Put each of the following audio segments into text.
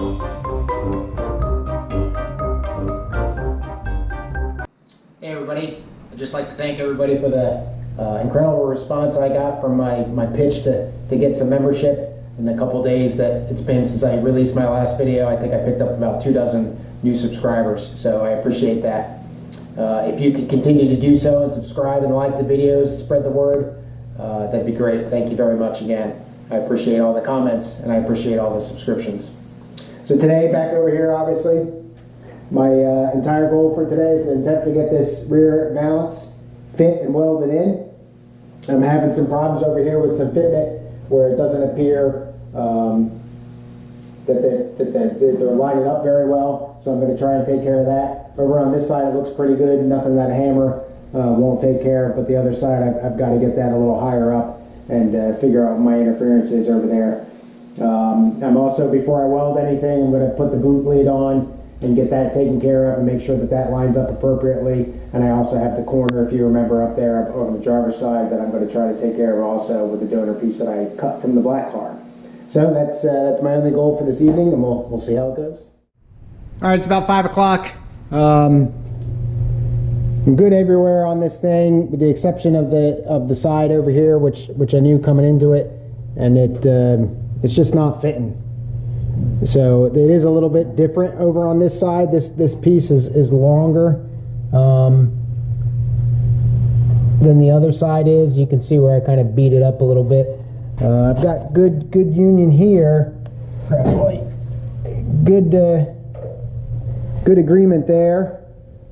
Hey everybody, I'd just like to thank everybody for the incredible response I got from my pitch to get some membership in the couple days that it's been since I released my last video. I think I picked up about 24 new subscribers, so I appreciate that. If you could continue to do so and subscribe and like the videos, spread the word, that'd be great. Thank you very much again. I appreciate all the comments and I appreciate all the subscriptions. So today, back over here, obviously, my entire goal for today is to attempt to get this rear valance fit and welded in. I'm having some problems over here with some fitment where it doesn't appear that they're lining up very well, so I'm going to try and take care of that. Over on this side it looks pretty good, nothing that hammer won't take care of, but the other side I've got to get that a little higher up and figure out what my interference is over there. I'm also, before I weld anything, I'm going to put the boot lid on and get that taken care of and make sure that that lines up appropriately. And I also have the corner, if you remember, up there on the driver's side that I'm going to try to take care of also with the donor piece that I cut from the black car. So that's my only goal for this evening, and we'll see how it goes. All right, it's about 5 o'clock. I'm good everywhere on this thing, with the exception of the side over here, which I knew coming into it, and it's just not fitting. So it is a little bit different over on this side. This piece is longer than the other side is. You can see where I kind of beat it up a little bit. I've got good union here. Good agreement there.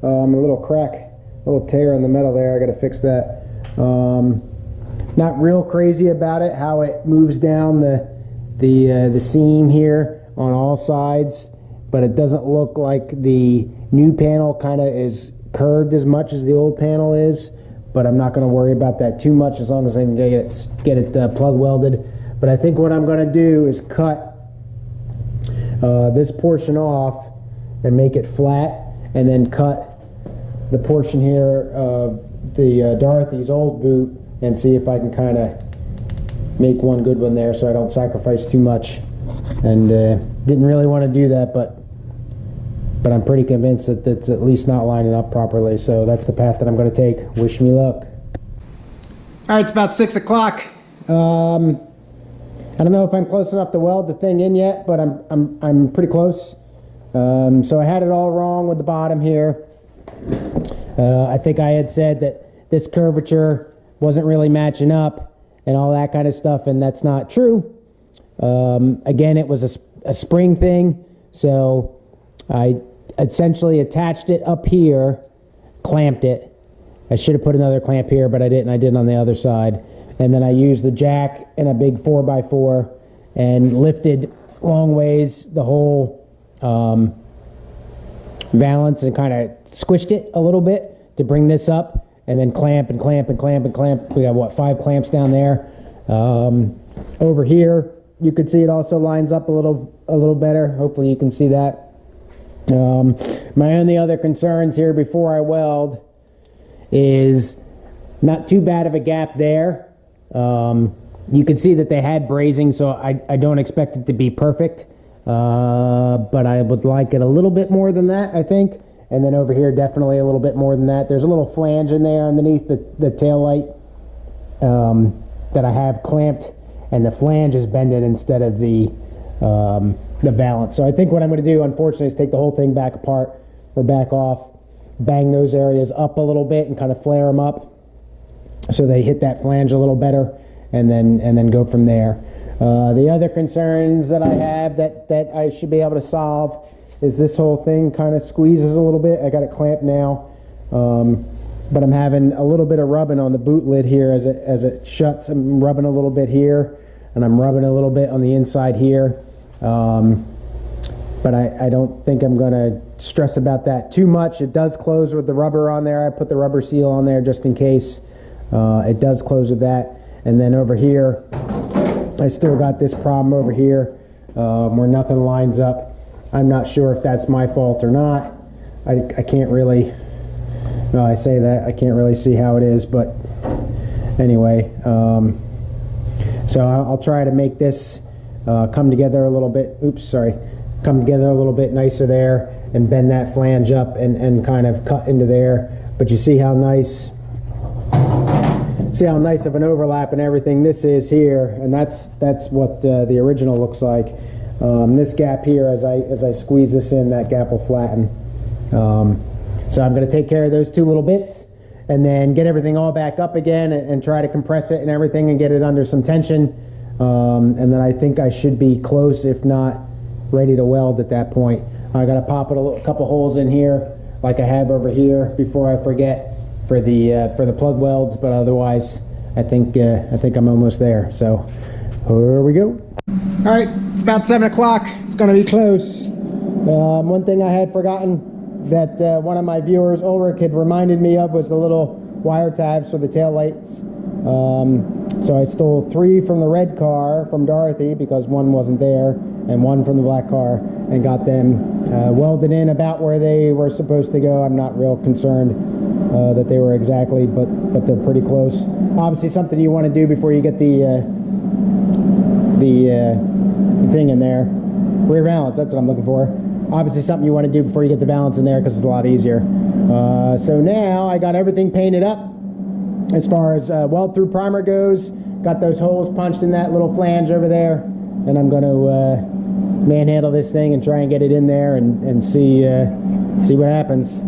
A little crack, a little tear in the metal there. I got to fix that. Not real crazy about it, how it moves down the seam here on all sides, but it doesn't look like the new panel kind of is curved as much as the old panel is, but I'm not going to worry about that too much as long as I can get it plug welded. But I think what I'm going to do is cut this portion off and make it flat, and then cut the portion here of the Dorothy's old boot and see if I can kind of make one good one there so I don't sacrifice too much. And didn't really want to do that, but I'm pretty convinced that it's at least not lining up properly. So that's the path that I'm going to take. Wish me luck. All right, it's about 6 o'clock. I don't know if I'm close enough to weld the thing in yet, but I'm pretty close. So I had it all wrong with the bottom here. I think I had said that this curvature wasn't really matching up and all that kind of stuff, and that's not true. Again, it was a spring thing, so I essentially attached it up here, clamped it. I should have put another clamp here, but I didn't. I did on the other side. And then I used the jack and a big 4x4 and lifted long ways the whole valance and kind of squished it a little bit to bring this up, and then clamp and clamp and clamp and clamp. We got, what, 5 clamps down there. Over here, you can see it also lines up a little better. Hopefully you can see that. My only other concerns here before I weld is not too bad of a gap there. You can see that they had brazing, so I don't expect it to be perfect. But I would like it a little bit more than that, I think. And then over here, definitely a little bit more than that. There's a little flange in there underneath the tail light that I have clamped, and the flange is bended instead of the valance. So I think what I'm going to do, unfortunately, is take the whole thing back apart or back off, bang those areas up a little bit and kind of flare them up so they hit that flange a little better, and then go from there. The other concerns that I have that I should be able to solve is this whole thing kind of squeezes a little bit. I got it clamped now, but I'm having a little bit of rubbing on the boot lid here as it shuts. I'm rubbing a little bit here, and I'm rubbing a little bit on the inside here. But I don't think I'm going to stress about that too much. It does close with the rubber on there. I put the rubber seal on there just in case. It does close with that. And then over here, I still got this problem over here where nothing lines up. I'm not sure if that's my fault or not. I can't really, no, I say that, I can't really see how it is, but anyway. So I'll try to make this come together a little bit. Oops, sorry. come together a little bit nicer there and bend that flange up and kind of cut into there. But you see how nice of an overlap and everything this is here, and that's what the original looks like. This gap here, as I squeeze this in, that gap will flatten. So I'm going to take care of those two little bits and then get everything all back up again and try to compress it and everything and get it under some tension. And then I think I should be close, if not ready to weld at that point. I got to pop a couple holes in here like I have over here before I forget for the plug welds, but otherwise I think I'm almost there. So here we go. All right, it's about 7 o'clock. It's going to be close. One thing I had forgotten that one of my viewers, Ulrich, had reminded me of was the little wire tabs for the tail lights. So I stole 3 from the red car from Dorothy because one wasn't there, and 1 from the black car, and got them welded in about where they were supposed to go. I'm not real concerned that they were exactly, but they're pretty close. Obviously something you want to do before you get the thing in there. Rear valance, that's what I'm looking for. Obviously something you want to do before you get the valance in there because it's a lot easier. So now I got everything painted up as far as weld through primer goes. Got those holes punched in that little flange over there, and I'm going to manhandle this thing and try and get it in there and see what happens.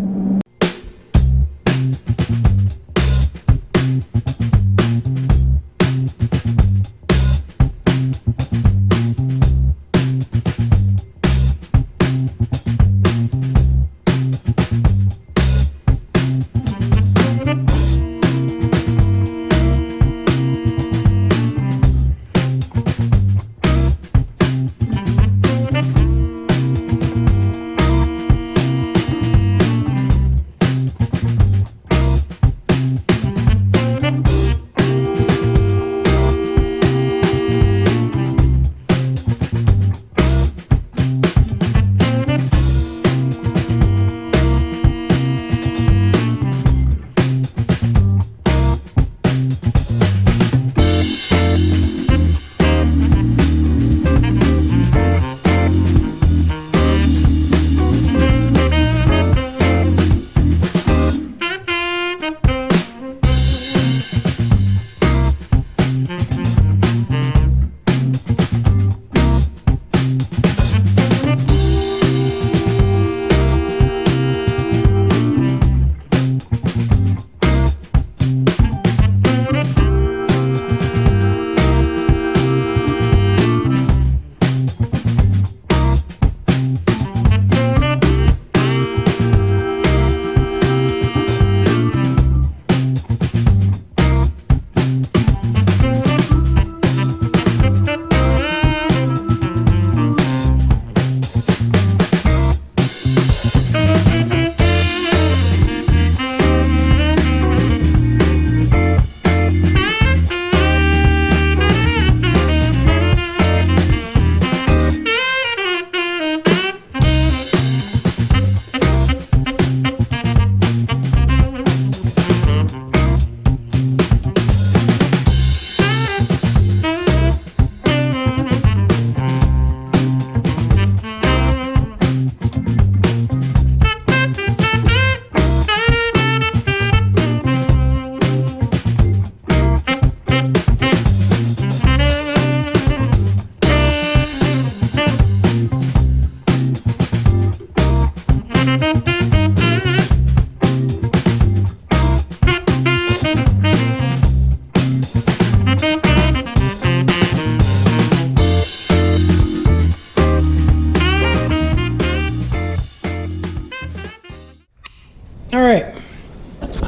All right,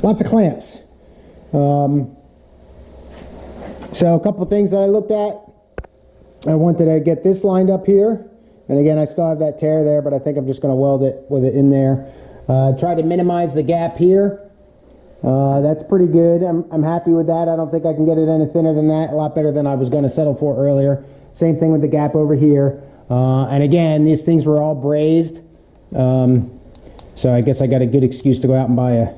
lots of clamps. So a couple things that I looked at. I wanted to get this lined up here, and again I still have that tear there, but I think I'm just going to weld it with it in there. Try to minimize the gap here. That's pretty good. I'm happy with that. I don't think I can get it any thinner than that. A lot better than I was going to settle for earlier. Same thing with the gap over here. And again, these things were all brazed. So I guess I got a good excuse to go out and buy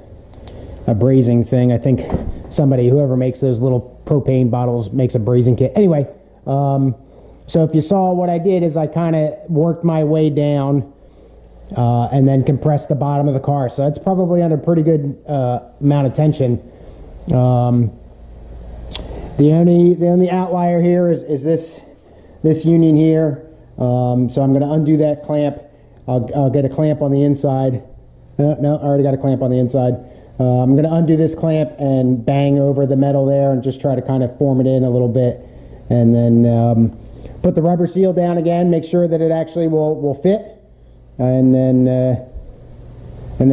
a brazing thing. I think whoever makes those little propane bottles makes a brazing kit. Anyway, So if you saw, what I did is I kind of worked my way down and then compressed the bottom of the car. So that's probably under pretty good amount of tension. The only outlier here is this union here. So I'm going to undo that clamp. I'll get a clamp on the inside. No, I already got a clamp on the inside. I'm going to undo this clamp and bang over the metal there and just try to kind of form it in a little bit. And then put the rubber seal down again, make sure that it actually will fit. And then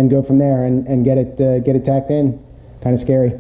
go from there and get it tacked in. Kind of scary.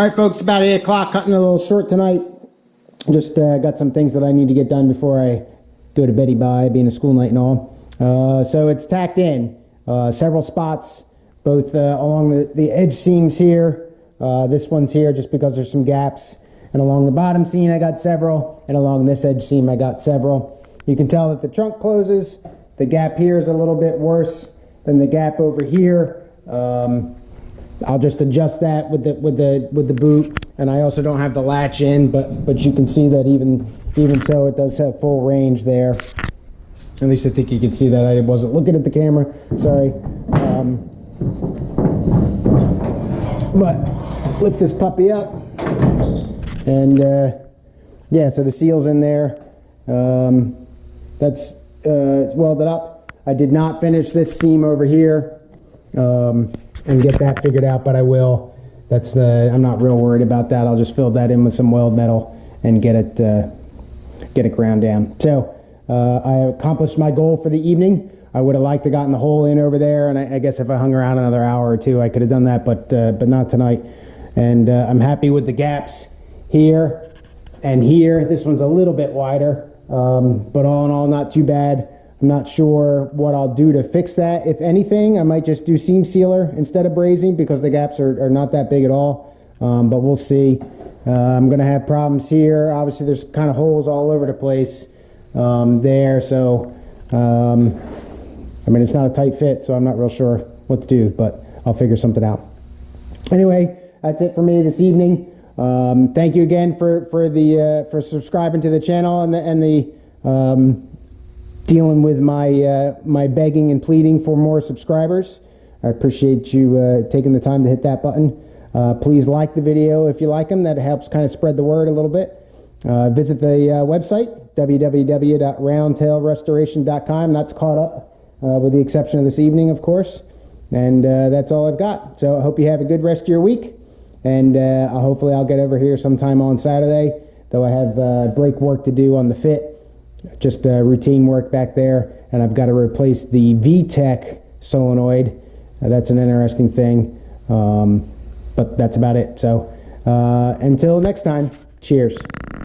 All right, folks, about 8 o'clock, cutting a little short tonight. Just got some things that I need to get done before I go to beddy bye, being a school night and all. So it's tacked in several spots, both along the edge seams here. This one's here just because there's some gaps. And along the bottom seam, I got several. And along this edge seam, I got several. You can tell that the trunk closes. The gap here is a little bit worse than the gap over here. I'll just adjust that with the boot, and I also don't have the latch in, but you can see that even so, it does have full range there. At least I think you can see that. I wasn't looking at the camera. Sorry. But lift this puppy up, and yeah. So the seal's in there. That's it's welded up. I did not finish this seam over here. And get that figured out, but I will. That's I'm not real worried about that. I'll just fill that in with some weld metal and get it ground down. So I accomplished my goal for the evening. I would have liked to gotten the hole in over there, and I guess if I hung around another hour or two, I could have done that, but not tonight. And I'm happy with the gaps here and here. This one's a little bit wider, but all in all, not too bad. I'm not sure what I'll do to fix that. If anything, I might just do seam sealer instead of brazing because the gaps are not that big at all, but we'll see. I'm going to have problems here. Obviously, there's kind of holes all over the place there, so I mean, it's not a tight fit, so I'm not real sure what to do, but I'll figure something out. Anyway, that's it for me this evening. Thank you again for subscribing to the channel and the dealing with my begging and pleading for more subscribers. I appreciate you taking the time to hit that button. Please like the video if you like them. That helps kind of spread the word a little bit. Visit the website, www.roundtailrestoration.com. That's caught up, with the exception of this evening, of course. And that's all I've got. So I hope you have a good rest of your week. And hopefully I'll get over here sometime on Saturday, though I have brake work to do on the fit. Just routine work back there, and I've got to replace the VTEC solenoid. That's an interesting thing, but that's about it. So until next time, cheers.